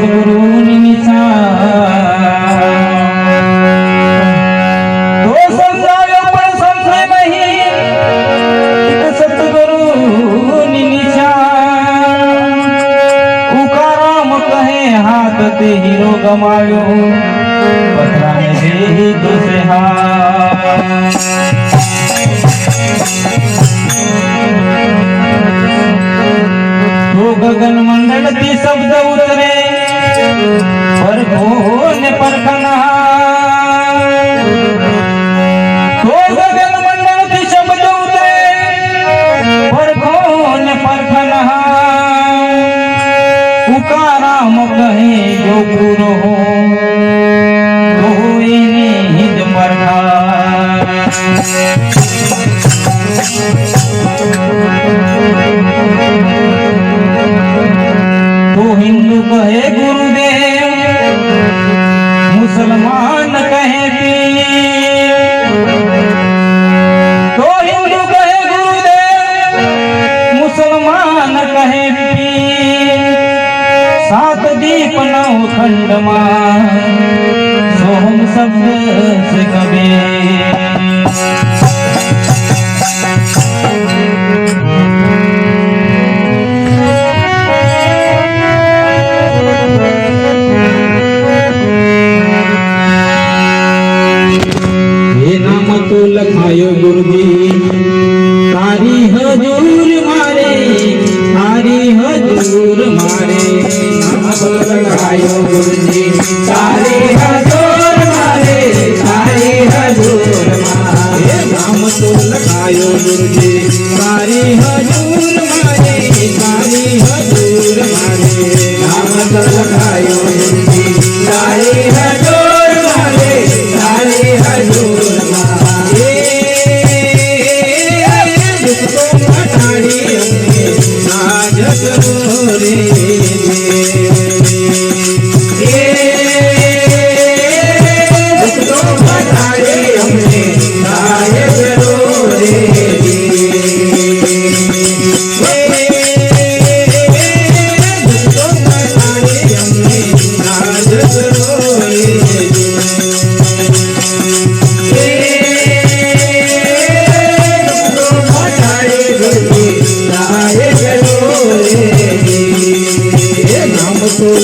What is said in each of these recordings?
સદગુરુની નિશાન તો સમજાયો પણ સમજે નહીં એક સદગુરુની નિશાન ઉકારામ કહે હાથ તે હીરો ગમાયો પથરાને દે તુસે હાથ गगन मंडल की शब्द उतरे पर ने परखना तो गगन मंडल की शब्द उतरे पर ने परखना उकाराम कहे जो पूरो हो तो इन्हें हित मरना हिंदू कहे गुरुदेव मुसलमान कहे पीर तो हिंदू कहे गुरुदेव मुसलमान कहे पीर सात दीप नौ खंड सोहम शब्द से कबीर लखायो गुरुजी तारी हजूर मारे तारी हजूर मारे नाम तो लखायो गुरुजी तारी हजूर मारे तारी हजूर मारे नाम तो लखायो गुरुजी तारी हजूर मारे तारी हजूर मारे नाम तो लखायो गुरुजी तारी हजूर मारे तारी हजूर मारे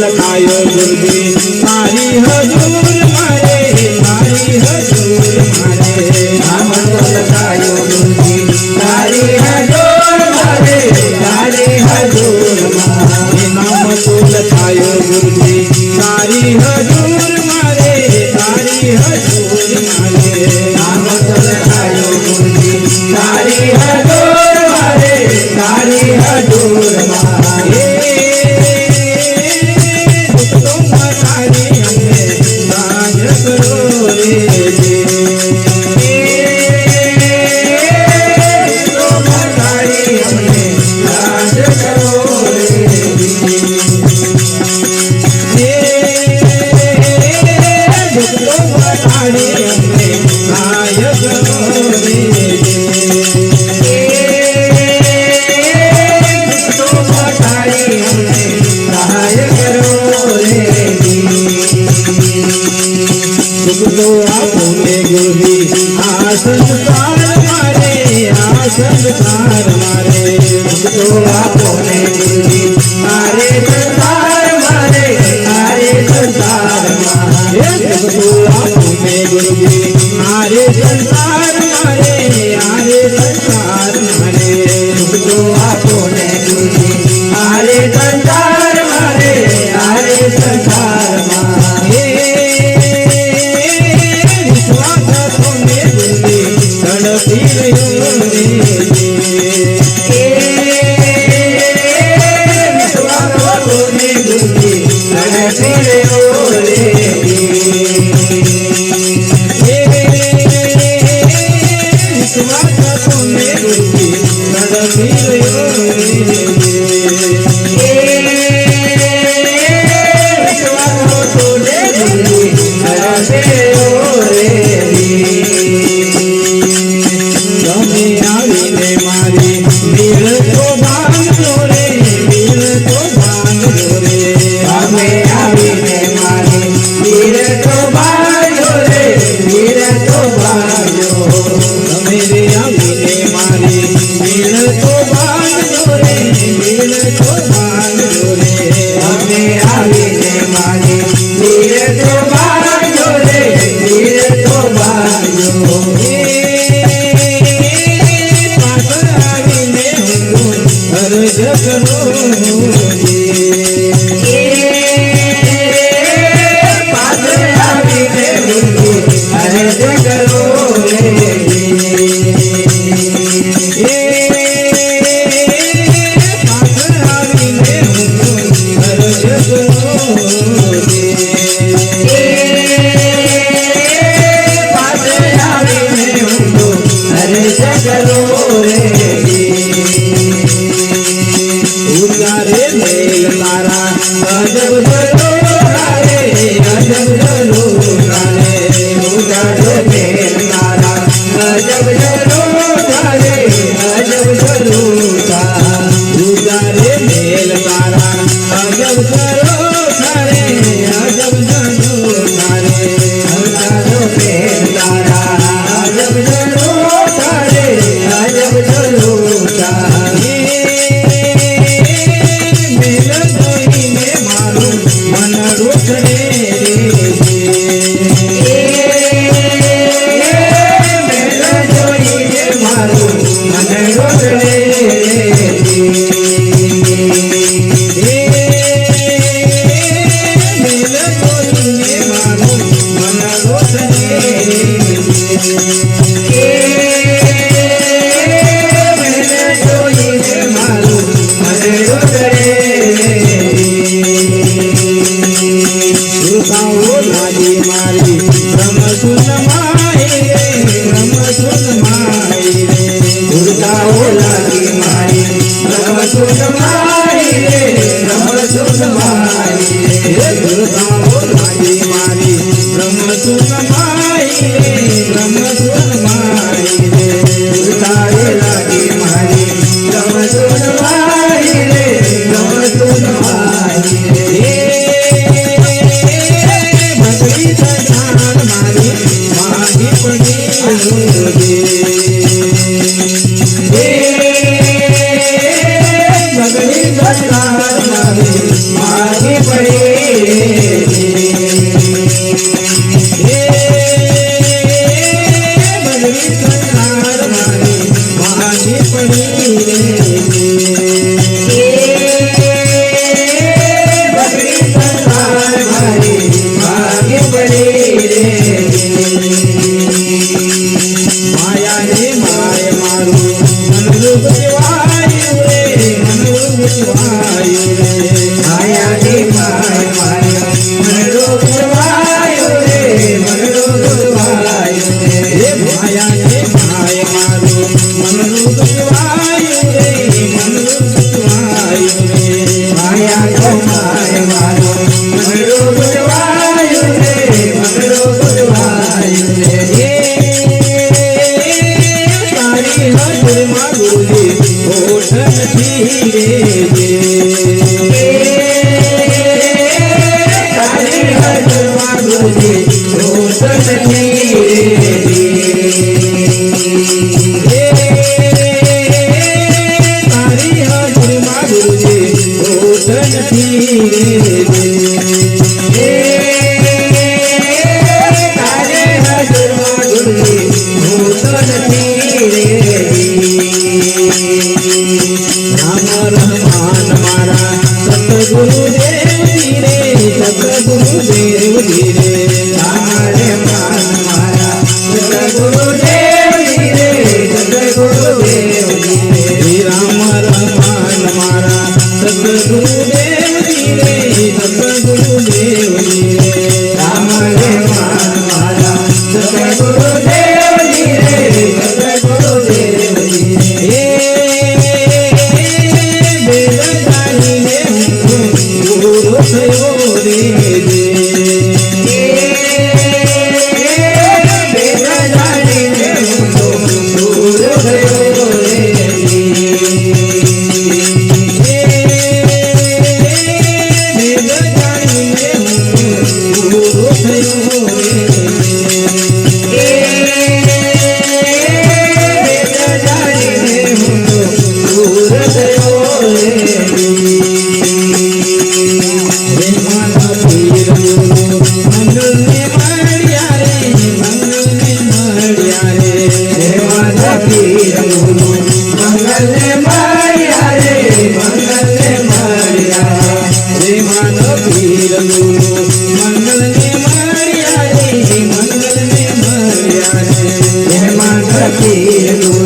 लखायो गुरुजी तारी हजूर मारे तारी हजूर मारे नाम तो लखायो गुरुजी तारी हजूर मारे तारी हजूर मारे नाम तो लखायो गुरुजी तारी हजूर मारे तारी हजूर मारे नाम तो लखायो गुरुजी तारी हजूर मारे तारी हजूर मारे संसार मारे संसार मारे तो आपने गुरुजी मारे संसार मारे मारे संसार मारे तो आपने गुरुजी मारे संसार मारे मारे संसार मारे तो आपने गुरुजी मारे संसार मारे मारे संसार मारे करो पात्र आवीने अर्ज करो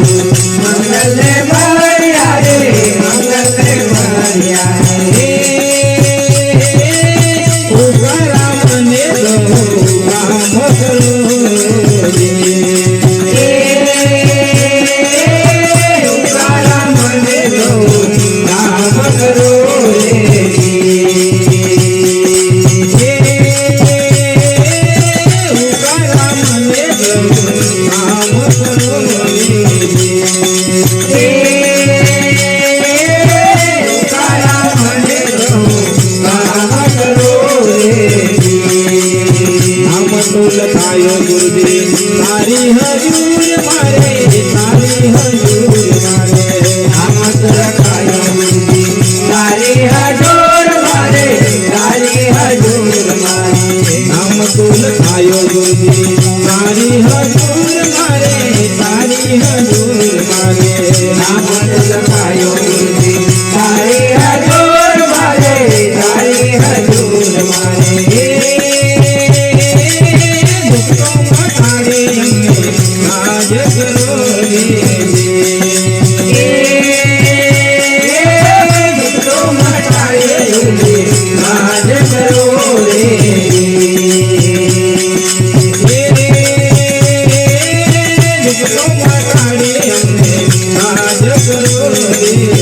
મંગલે માર્યા રે મંગલે માર્યા રે ઉભરા મને દો કામ કરો રે ઉભરા મને દો કામ કરો રે લખાયો ગુરુજી તારી હજૂર મારે તારી હજૂર મારે આમત લખાયો ગુરુજી તારી હજૂર મારે તારી હજૂર મારે આમત લખાયો ગુરુજી તારી હજૂર મારે તારી હજૂર મારે આમત લખાયો ગુરુજી તારી હજૂર મારે તારી હજૂર મારે રાજ કરો રે દુઃખો મટાડે રાજ કરો રે દુઃખો મટાડે રાજ કરો રે